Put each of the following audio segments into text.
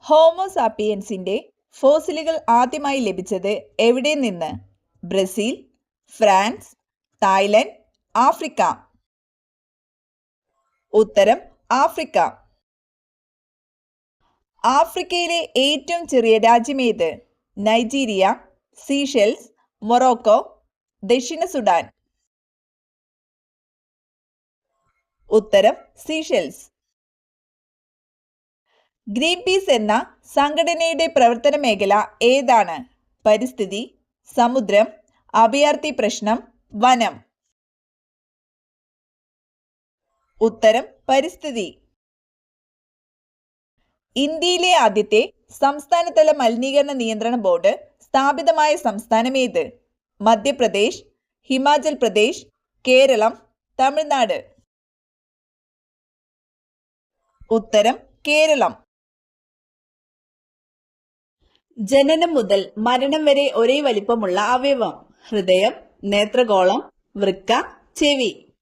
ഹോമോസാപ്പിയൻസിന്റെ ഫോസിലുകൾ ആദ്യമായി ലഭിച്ചത് എവിടെ നിന്ന്? Brazil, France, Thailand, Africa. ഉത്തരം ആഫ്രിക്ക. ആഫ്രിക്കയിലെ ഏറ്റവും ചെറിയ രാജ്യമേത്? നൈജീരിയ, സീഷെൽസ്, മൊറോക്കോ, ദക്ഷിണ സുഡാൻ. ഉത്തരം സീഷെൽസ്. ഗ്രീൻ പീസ് എന്ന സംഘടനയുടെ പ്രവർത്തന മേഖല ഏതാണ്? പരിസ്ഥിതി, സമുദ്രം, അഭയാർത്ഥി പ്രശ്നം, വനം. ഉത്തരം പരിസ്ഥിതി. ഇന്ത്യയിലെ ആദ്യത്തെ സംസ്ഥാനതല മലിനീകരണ നിയന്ത്രണ ബോർഡ് സ്ഥാപിതമായ സംസ്ഥാനം ഏത്? മധ്യപ്രദേശ്, ഹിമാചൽ പ്രദേശ്, കേരളം, തമിഴ്നാട്. ഉത്തരം കേരളം. ജനനം മുതൽ മരണം വരെ ഒരേ വലിപ്പമുള്ള അവയവം? ഹൃദയം, നേത്രഗോളം, വൃക്ക, ചെവി.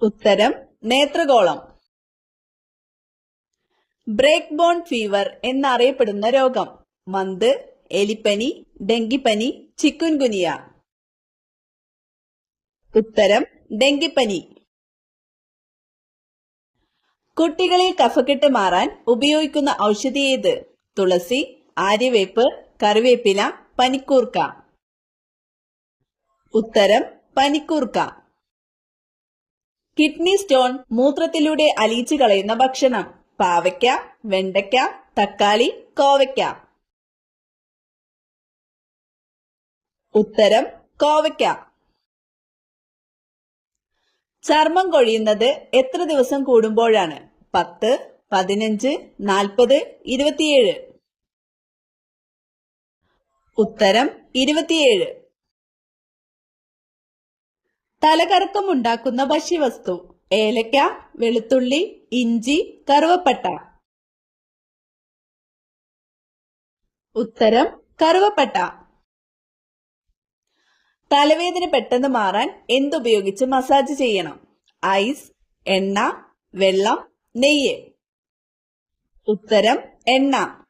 ഉത്തരം നേത്രഗോളം. ബ്രേക്ക് ബോൺ ഫീവർ എന്നറിയപ്പെടുന്ന രോഗം? മന്ത്, എലിപ്പനി, ഡെങ്കിപ്പനി, ചിക്കുൻഗുനിയ. ഉത്തരം ഡെങ്കിപ്പനി. കുട്ടികളിൽ കഫക്കെട്ട് മാറാൻ ഉപയോഗിക്കുന്ന ഔഷധി ഏത്? തുളസി, ആര്യവേപ്പ്, കറിവേപ്പില, പനിക്കൂർക്ക. ഉത്തരം പനിക്കൂർക്ക. കിഡ്നി സ്റ്റോൺ മൂത്രത്തിലൂടെ അലിയിച്ചു കളയുന്ന ഭക്ഷണം? പാവയ്ക്ക, വെണ്ടയ്ക്ക, തക്കാളി, കോവയ്ക്ക. ഉത്തരം കോവയ്ക്ക. ചർമ്മം കൊഴിയുന്നത് എത്ര ദിവസം കൂടുമ്പോഴാണ്? 10, 15, 40, 27. ഉത്തരം 27. തലകറക്കം ഉണ്ടാക്കുന്ന ഭക്ഷ്യവസ്തു? ഏലക്ക, വെളുത്തുള്ളി, ഇഞ്ചി, കറുവപ്പട്ട. ഉത്തരം കറുവപ്പട്ട. തലവേദന പെട്ടെന്ന് മാറാൻ എന്തുപയോഗിച്ച് മസാജ് ചെയ്യണം? ഐസ്, എണ്ണ, വെള്ളം, നെയ്യ്. ഉത്തരം എണ്ണ.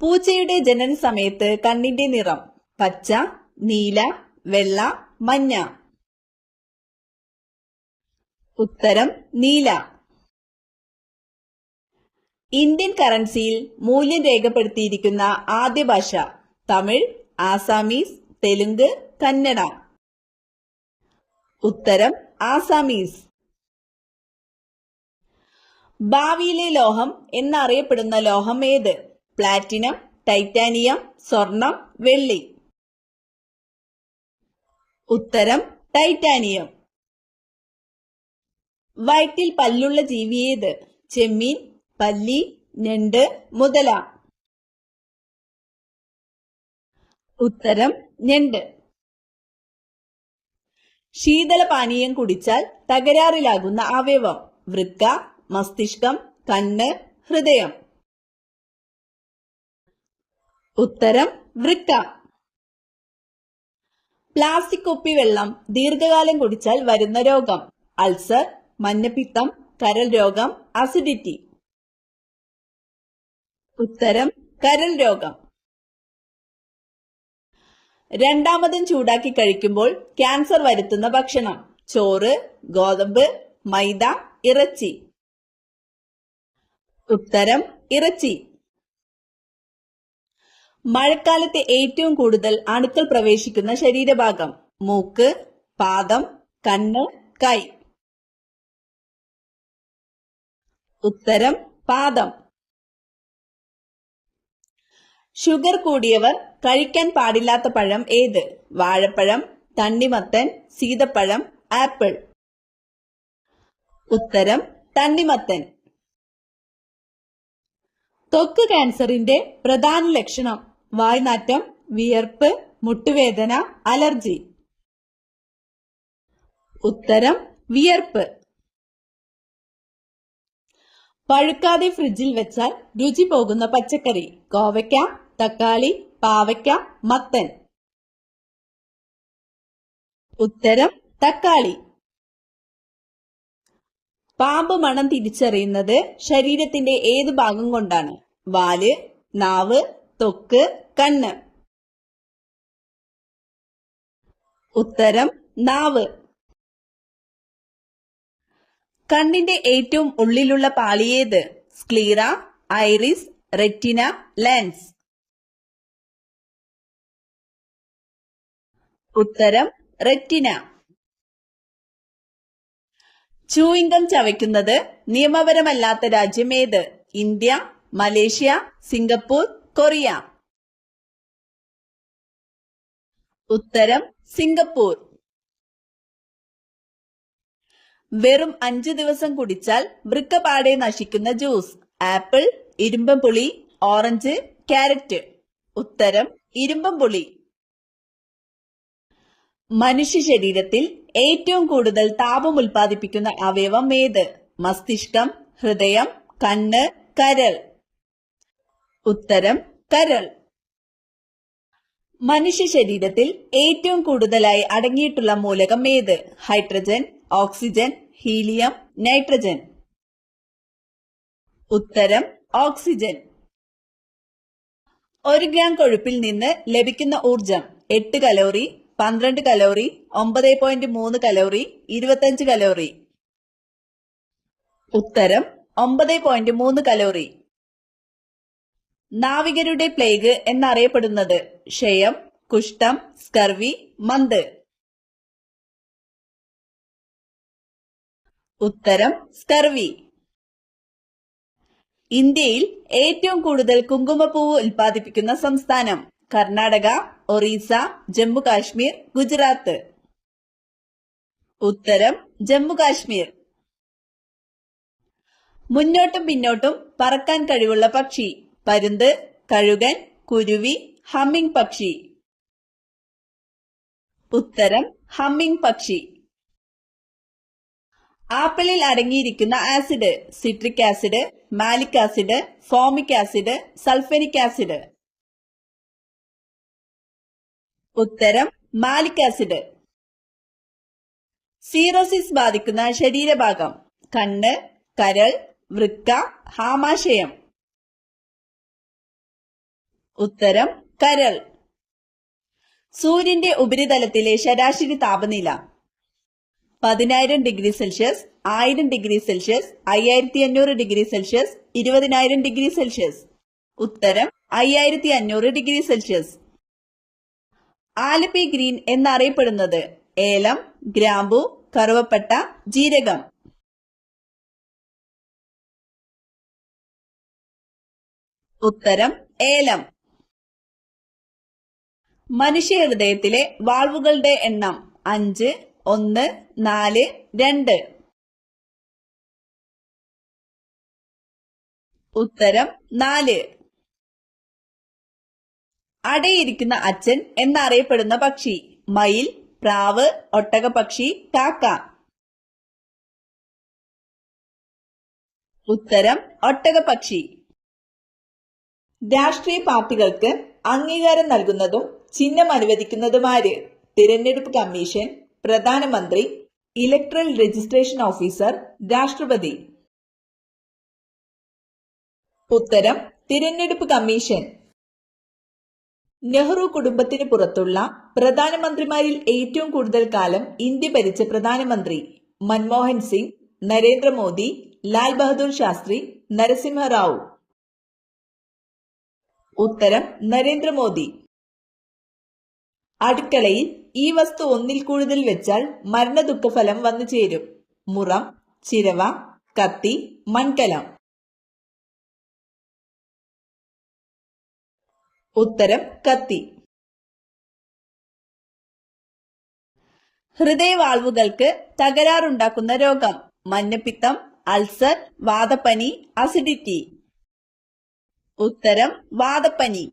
പൂച്ചയുടെ ജനന സമയത്ത് കണ്ണിന്റെ നിറം? പച്ച, നീല, വെള്ള, മഞ്ഞ. ഉത്തരം നീല. ഇന്ത്യൻ കറൻസിയിൽ മൂല്യം രേഖപ്പെടുത്തിയിരിക്കുന്ന ആദ്യ ഭാഷ? തമിഴ്, ആസാമീസ്, തെലുങ്ക്, കന്നഡ. ഉത്തരം ആസാമീസ്. ഭാവിയിലെ ലോഹം എന്നറിയപ്പെടുന്ന ലോഹം ഏത്? പ്ലാറ്റിനം, ടൈറ്റാനിയം, സ്വർണം, വെള്ളി. ഉത്തരം ടൈറ്റാനിയം. വയറ്റിൽ പല്ലുള്ള ജീവി ഏത്? ചെമ്മീൻ, പല്ലി, ഞണ്ട്, മുതല. ഉത്തരം ഞണ്ട്. ശീതളപാനീയം കുടിച്ചാൽ തകരാറിലാകുന്ന അവയവം? വൃക്ക, മസ്തിഷ്കം, കണ്ണ്, ഹൃദയം. ഉത്തരം വൃക്ക. പ്ലാസ്റ്റിക് കുപ്പിവെള്ളം ദീർഘകാലം കുടിച്ചാൽ വരുന്ന രോഗം? അൾസർ, മഞ്ഞപ്പിത്തം, കരൾ രോഗം, അസിഡിറ്റി. ഉത്തരം കരൾ രോഗം. രണ്ടാമതും ചൂടാക്കി കഴിക്കുമ്പോൾ ക്യാൻസർ വരുത്തുന്ന ഭക്ഷണം? ചോറ്, ഗോതമ്പ്, മൈദ, ഇറച്ചി. ഉത്തരം ഇറച്ചി. മഴക്കാലത്ത് ഏറ്റവും കൂടുതൽ അണുക്കൾ പ്രവേശിക്കുന്ന ശരീരഭാഗം? മൂക്ക്, പാദം, കണ്ണ്, കൈ. ഉത്തരം പാദം. ഷുഗർ കൂടിയവർ കഴിക്കാൻ പാടില്ലാത്ത പഴം ഏത്? വാഴപ്പഴം, തണ്ണിമത്തൻ, സീതപ്പഴം, ആപ്പിൾ. ഉത്തരം തണ്ണിമത്തൻ. ത്വക്ക് ക്യാൻസറിന്റെ പ്രധാന ലക്ഷണം? വായ്നാറ്റം, വിയർപ്പ്, മുട്ടുവേദന, അലർജി. ഉത്തരം വിയർപ്പ്. പഴുക്കാതെ ഫ്രിഡ്ജിൽ വെച്ചാൽ രുചി പോകുന്ന പച്ചക്കറി? കോവയ്ക്ക, തക്കാളി, പാവയ്ക്ക, മത്തൻ. ഉത്തരം തക്കാളി. പാമ്പ് മണം തിരിച്ചറിയുന്നത് ശരീരത്തിന്റെ ഏത് ഭാഗം കൊണ്ടാണ്? വാല്, നാവ്, ത്വക്ക്, കണ്ണ്. ഉത്തരം നാവ്. കണ്ണിന്റെ ഏറ്റവും ഉള്ളിലുള്ള പാളിയേത്? Sclera, iris, retina, lens. ഉത്തരം റെറ്റിന. ചൂയിംഗം ചവയ്ക്കുന്നത് നിയമപരമല്ലാത്ത രാജ്യം ഏത്? India, Malaysia, Singapore, Korea. ഉത്തരം സിംഗപ്പൂർ. വെറും 5 ദിവസം കുടിച്ചാൽ വൃക്ക പാടെ നശിക്കുന്ന ജ്യൂസ്? ആപ്പിൾ, ഇരുമ്പംപുളി, ഓറഞ്ച്, ക്യാരറ്റ്. ഉത്തരം ഇരുമ്പംപുളി. മനുഷ്യ ശരീരത്തിൽ ഏറ്റവും കൂടുതൽ താപം ഉൽപ്പാദിപ്പിക്കുന്ന അവയവം ഏത്? മസ്തിഷ്കം, ഹൃദയം, കണ്ണ്, കരൾ. ഉത്തരം കരൾ. മനുഷ്യ ശരീരത്തിൽ ഏറ്റവും കൂടുതലായി അടങ്ങിയിട്ടുള്ള മൂലകം ഏത്? Hydrogen, oxygen, helium, nitrogen. ഉത്തരം ഓക്സിജൻ. 1 ഗ്രാം കൊഴുപ്പിൽ നിന്ന് ലഭിക്കുന്ന ഊർജം? 8 കലോറി, 12 കലോറി, 9.3 കലോറി, 25 കലോറി. ഉത്തരം 9.3 കലോറി. നാവികരുടെ പ്ലേഗ് എന്നറിയപ്പെടുന്നത്? ക്ഷയം, കുഷ്ഠം, സ്കർവി, മന്ത്. ഉത്തരം സ്കർവി. ഇന്ത്യയിൽ ഏറ്റവും കൂടുതൽ കുങ്കുമപ്പൂവ് ഉൽപ്പാദിപ്പിക്കുന്ന സംസ്ഥാനം? കർണാടക, ഒറീസ, ജമ്മു കാശ്മീർ, ഗുജറാത്ത്. ഉത്തരം ജമ്മു കാശ്മീർ. മുന്നോട്ടും പിന്നോട്ടും പറക്കാൻ കഴിവുള്ള പക്ഷി? പരുന്ത്, കഴുകൻ, കുരുവി, ഹമ്മിങ് പക്ഷി. ഉത്തരം ഹമ്മിങ് പക്ഷി. ആപ്പിളിൽ അടങ്ങിയിരിക്കുന്ന acid? Citric acid, malic acid, formic acid, sulphonic acid. ഉത്തരം മാലിക് ആസിഡ്. സീറോസിസ് ബാധിക്കുന്ന ശരീരഭാഗം? കണ്ണ്, കരൾ, വൃക്ക, ആമാശയം. ഉത്തരം കരൾ. സൂര്യന്റെ ഉപരിതലത്തിലെ ശരാശരി താപനില? 10,000 degree Celsius, 1000 degree Celsius, 5500 degree Celsius, 20,000 degree Celsius. ഉത്തരം 5500 ഡിഗ്രി സെൽഷ്യസ്. ആലപ്പി ഗ്രീൻ എന്നറിയപ്പെടുന്നത്? ഏലം, ഗ്രാമ്പു, കറുവപ്പട്ട, ജീരകം. ഉത്തരം ഏലം. മനുഷ്യ ഹൃദയത്തിലെ വാൾവുകളുടെ എണ്ണം? 5, 1, 4, 2. ഉത്തരം 4. അടയിരിക്കുന്ന അച്ഛൻ എന്നറിയപ്പെടുന്ന പക്ഷി? മയിൽ, പ്രാവ്, ഒട്ടകപ്പക്ഷി, കാക്ക. ഉത്തരം ഒട്ടകപ്പക്ഷി. രാഷ്ട്രീയ പാർട്ടികൾക്ക് അംഗീകാരം നൽകുന്നതും ചിഹ്നം അനുവദിക്കുന്നതുമാര്? തിരഞ്ഞെടുപ്പ് കമ്മീഷൻ, പ്രധാനമന്ത്രി, ഇലക്ട്രൽ രജിസ്ട്രേഷൻ ഓഫീസർ, രാഷ്ട്രപതി. ഉത്തരം തിരഞ്ഞെടുപ്പ് കമ്മീഷൻ. നെഹ്റു കുടുംബത്തിന് പുറത്തുള്ള പ്രധാനമന്ത്രിമാരിൽ ഏറ്റവും കൂടുതൽ കാലം ഇന്ത്യ ഭരിച്ച പ്രധാനമന്ത്രി? മൻമോഹൻ സിംഗ്, നരേന്ദ്രമോദി, ലാൽ ബഹദൂർ ശാസ്ത്രി, നരസിംഹറാവു. ഉത്തരം നരേന്ദ്രമോദി. അടുക്കളയിൽ ഈ വസ്തു ഒന്നിൽ കൂടുതൽ വെച്ചാൽ മരണദുഃഖഫലം വന്നു ചേരും? മുറം, ചിരവ, കത്തി, മൺകലം. ഉത്തരം കത്തി. ഹൃദയവാൾവുകൾക്ക് തകരാറുണ്ടാക്കുന്ന രോഗം? മഞ്ഞപ്പിത്തം, അൾസർ, വാതപ്പനി, അസിഡിറ്റി. ഉത്തരം വാതപ്പനി.